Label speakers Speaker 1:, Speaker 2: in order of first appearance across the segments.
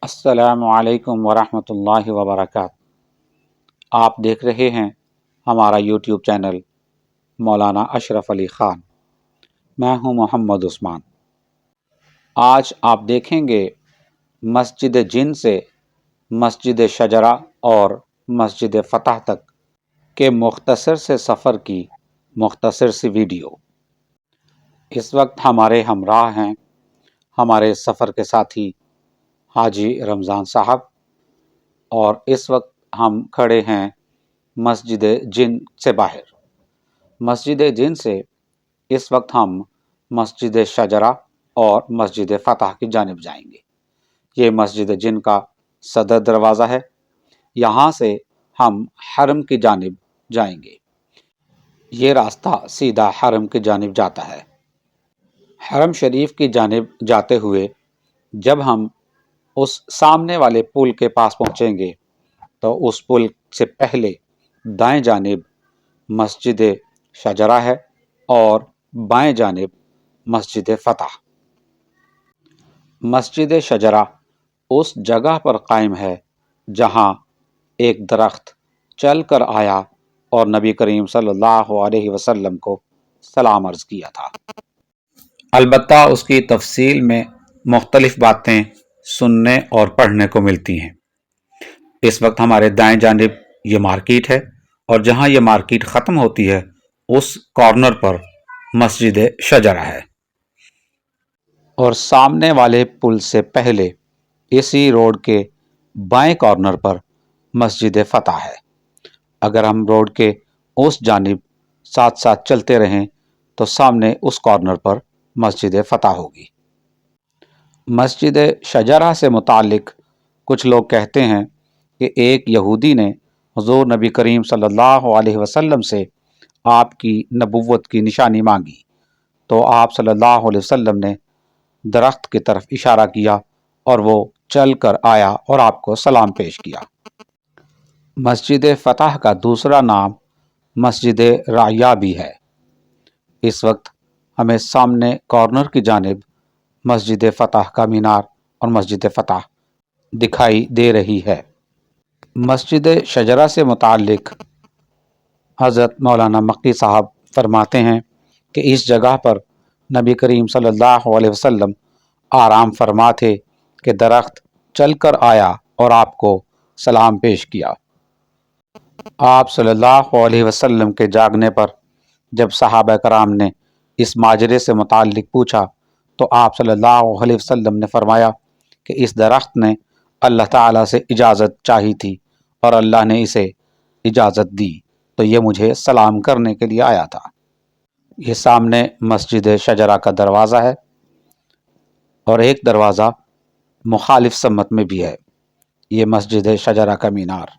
Speaker 1: السلام علیکم ورحمۃ اللہ وبرکاتہ۔ آپ دیکھ رہے ہیں ہمارا یوٹیوب چینل مولانا اشرف علی خان۔ میں ہوں محمد عثمان۔ آج آپ دیکھیں گے مسجد جن سے مسجد شجرہ اور مسجد فتح تک کے مختصر سے سفر کی مختصر سی ویڈیو۔ اس وقت ہمارے ہمراہ ہیں ہمارے سفر کے ساتھی حاجی رمضان صاحب، اور اس وقت ہم کھڑے ہیں مسجد جن سے باہر۔ مسجد جن سے اس وقت ہم مسجد شجرہ اور مسجد فتح کی جانب جائیں گے۔ یہ مسجد جن کا صدر دروازہ ہے، یہاں سے ہم حرم کی جانب جائیں گے۔ یہ راستہ سیدھا حرم کی جانب جاتا ہے۔ حرم شریف کی جانب جاتے ہوئے جب ہم اس سامنے والے پل کے پاس پہنچیں گے تو اس پل سے پہلے دائیں جانب مسجد شجرہ ہے اور بائیں جانب مسجد فتح۔ مسجد شجرہ اس جگہ پر قائم ہے جہاں ایک درخت چل کر آیا اور نبی کریم صلی اللہ علیہ وسلم کو سلام عرض کیا تھا۔ البتہ اس کی تفصیل میں مختلف باتیں سننے اور پڑھنے کو ملتی ہیں۔ اس وقت ہمارے دائیں جانب یہ مارکیٹ ہے، اور جہاں یہ مارکیٹ ختم ہوتی ہے اس کارنر پر مسجد شجرہ ہے، اور سامنے والے پل سے پہلے اسی روڈ کے بائیں کارنر پر مسجد فتح ہے۔ اگر ہم روڈ کے اس جانب ساتھ ساتھ چلتے رہیں تو سامنے اس کارنر پر مسجد فتح ہوگی۔ مسجد شجرہ سے متعلق کچھ لوگ کہتے ہیں کہ ایک یہودی نے حضور نبی کریم صلی اللہ علیہ وسلم سے آپ کی نبوت کی نشانی مانگی تو آپ صلی اللہ علیہ وسلم نے درخت کی طرف اشارہ کیا اور وہ چل کر آیا اور آپ کو سلام پیش کیا۔ مسجد فتح کا دوسرا نام مسجد رعیہ بھی ہے۔ اس وقت ہمیں سامنے کارنر کی جانب مسجد فتح کا مینار اور مسجد فتح دکھائی دے رہی ہے۔ مسجد شجرہ سے متعلق حضرت مولانا مکی صاحب فرماتے ہیں کہ اس جگہ پر نبی کریم صلی اللہ علیہ وسلم آرام فرما تھے کہ درخت چل کر آیا اور آپ کو سلام پیش کیا۔ آپ صلی اللہ علیہ وسلم کے جاگنے پر جب صحابہ کرام نے اس ماجرے سے متعلق پوچھا تو آپ صلی اللہ علیہ وسلم نے فرمایا کہ اس درخت نے اللہ تعالیٰ سے اجازت چاہی تھی اور اللہ نے اسے اجازت دی تو یہ مجھے سلام کرنے کے لیے آیا تھا۔ یہ سامنے مسجد شجرہ کا دروازہ ہے، اور ایک دروازہ مخالف سمت میں بھی ہے۔ یہ مسجد شجرہ کا مینار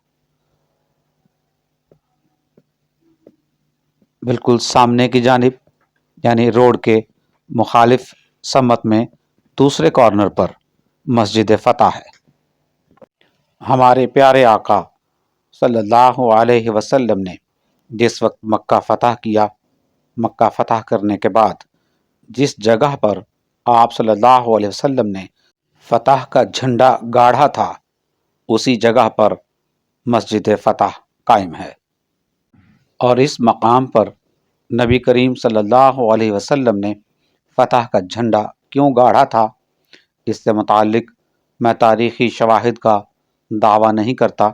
Speaker 1: بالکل سامنے کی جانب یعنی روڈ کے مخالف سمت میں دوسرے کارنر پر مسجد فتح ہے۔ ہمارے پیارے آقا صلی اللہ علیہ وسلم نے جس وقت مکہ فتح کیا، مکہ فتح کرنے کے بعد جس جگہ پر آپ صلی اللہ علیہ وسلم نے فتح کا جھنڈا گاڑا تھا اسی جگہ پر مسجد فتح قائم ہے، اور اس مقام پر نبی کریم صلی اللہ علیہ وسلم نے فتح کا جھنڈا کیوں گاڑا تھا، اس سے متعلق میں تاریخی شواہد کا دعویٰ نہیں کرتا،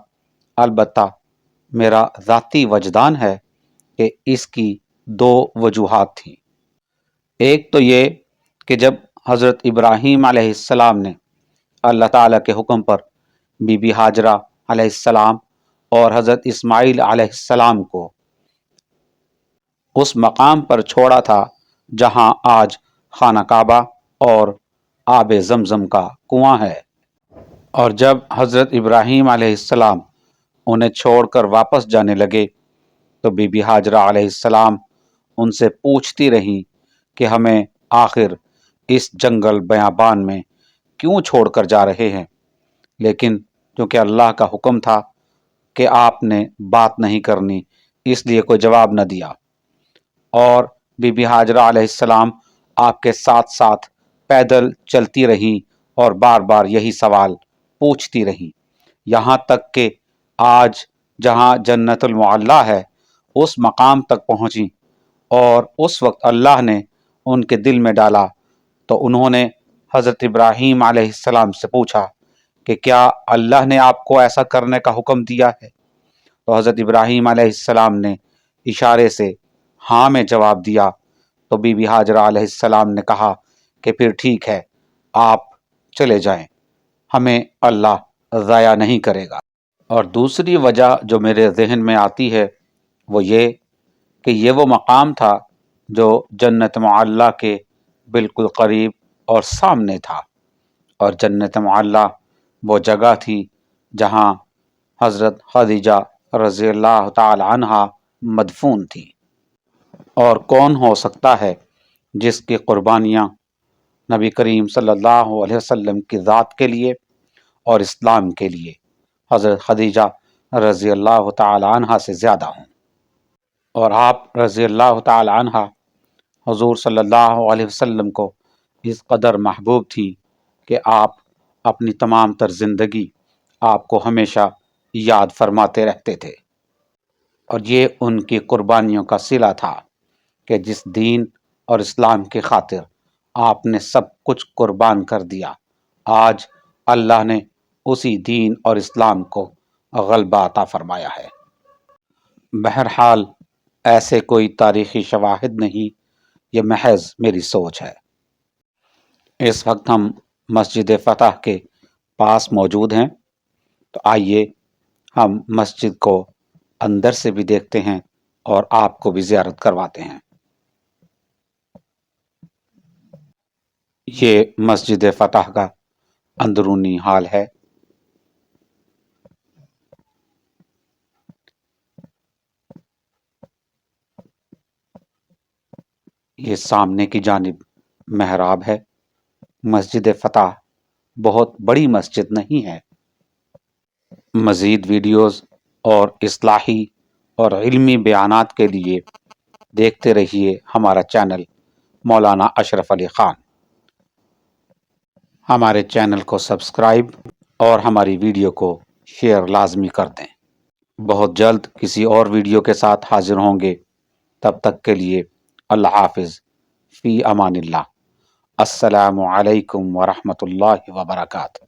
Speaker 1: البتہ میرا ذاتی وجدان ہے کہ اس کی دو وجوہات تھیں۔ ایک تو یہ کہ جب حضرت ابراہیم علیہ السلام نے اللہ تعالیٰ کے حکم پر بی بی ہاجرہ علیہ السلام اور حضرت اسماعیل علیہ السلام کو اس مقام پر چھوڑا تھا جہاں آج خانہ کعبہ اور آب زمزم کا کنواں ہے، اور جب حضرت ابراہیم علیہ السلام انہیں چھوڑ کر واپس جانے لگے تو بی بی ہاجرہ علیہ السلام ان سے پوچھتی رہیں کہ ہمیں آخر اس جنگل بیابان میں کیوں چھوڑ کر جا رہے ہیں، لیکن چونکہ اللہ کا حکم تھا کہ آپ نے بات نہیں کرنی اس لیے کوئی جواب نہ دیا، اور بی بی ہاجرہ علیہ السلام آپ کے ساتھ ساتھ پیدل چلتی رہیں اور بار بار یہی سوال پوچھتی رہیں، یہاں تک کہ آج جہاں جنت المعلی ہے اس مقام تک پہنچیں، اور اس وقت اللہ نے ان کے دل میں ڈالا تو انہوں نے حضرت ابراہیم علیہ السلام سے پوچھا کہ کیا اللہ نے آپ کو ایسا کرنے کا حکم دیا ہے؟ تو حضرت ابراہیم علیہ السلام نے اشارے سے ہاں میں جواب دیا۔ تو بی بی ہاجرہ علیہ السلام نے کہا کہ پھر ٹھیک ہے، آپ چلے جائیں، ہمیں اللہ ضائع نہیں کرے گا۔ اور دوسری وجہ جو میرے ذہن میں آتی ہے وہ یہ کہ یہ وہ مقام تھا جو جنت معلیٰ کے بالکل قریب اور سامنے تھا، اور جنت معلیٰ وہ جگہ تھی جہاں حضرت خدیجہ رضی اللہ تعالی عنہا مدفون تھی۔ اور کون ہو سکتا ہے جس کی قربانیاں نبی کریم صلی اللہ علیہ وسلم کی ذات کے لیے اور اسلام کے لیے حضرت خدیجہ رضی اللہ تعالی عنہا سے زیادہ ہوں۔ اور آپ رضی اللہ تعالی عنہا حضور صلی اللہ علیہ وسلم کو اس قدر محبوب تھی کہ آپ اپنی تمام تر زندگی آپ کو ہمیشہ یاد فرماتے رہتے تھے، اور یہ ان کی قربانیوں کا صلہ تھا کہ جس دین اور اسلام کی خاطر آپ نے سب کچھ قربان کر دیا، آج اللہ نے اسی دین اور اسلام کو غلبہ عطا فرمایا ہے۔ بہرحال ایسے کوئی تاریخی شواہد نہیں، یہ محض میری سوچ ہے۔ اس وقت ہم مسجد فتح کے پاس موجود ہیں، تو آئیے ہم مسجد کو اندر سے بھی دیکھتے ہیں اور آپ کو بھی زیارت کرواتے ہیں۔ یہ مسجد فتح کا اندرونی حال ہے۔ یہ سامنے کی جانب محراب ہے۔ مسجد فتح بہت بڑی مسجد نہیں ہے۔ مزید ویڈیوز اور اصلاحی اور علمی بیانات کے لیے دیکھتے رہیے ہمارا چینل مولانا اشرف علی خان۔ ہمارے چینل کو سبسکرائب اور ہماری ویڈیو کو شیئر لازمی کر دیں۔ بہت جلد کسی اور ویڈیو کے ساتھ حاضر ہوں گے، تب تک کے لیے اللہ حافظ، فی امان اللہ۔ السلام علیکم ورحمۃ اللہ وبرکاتہ۔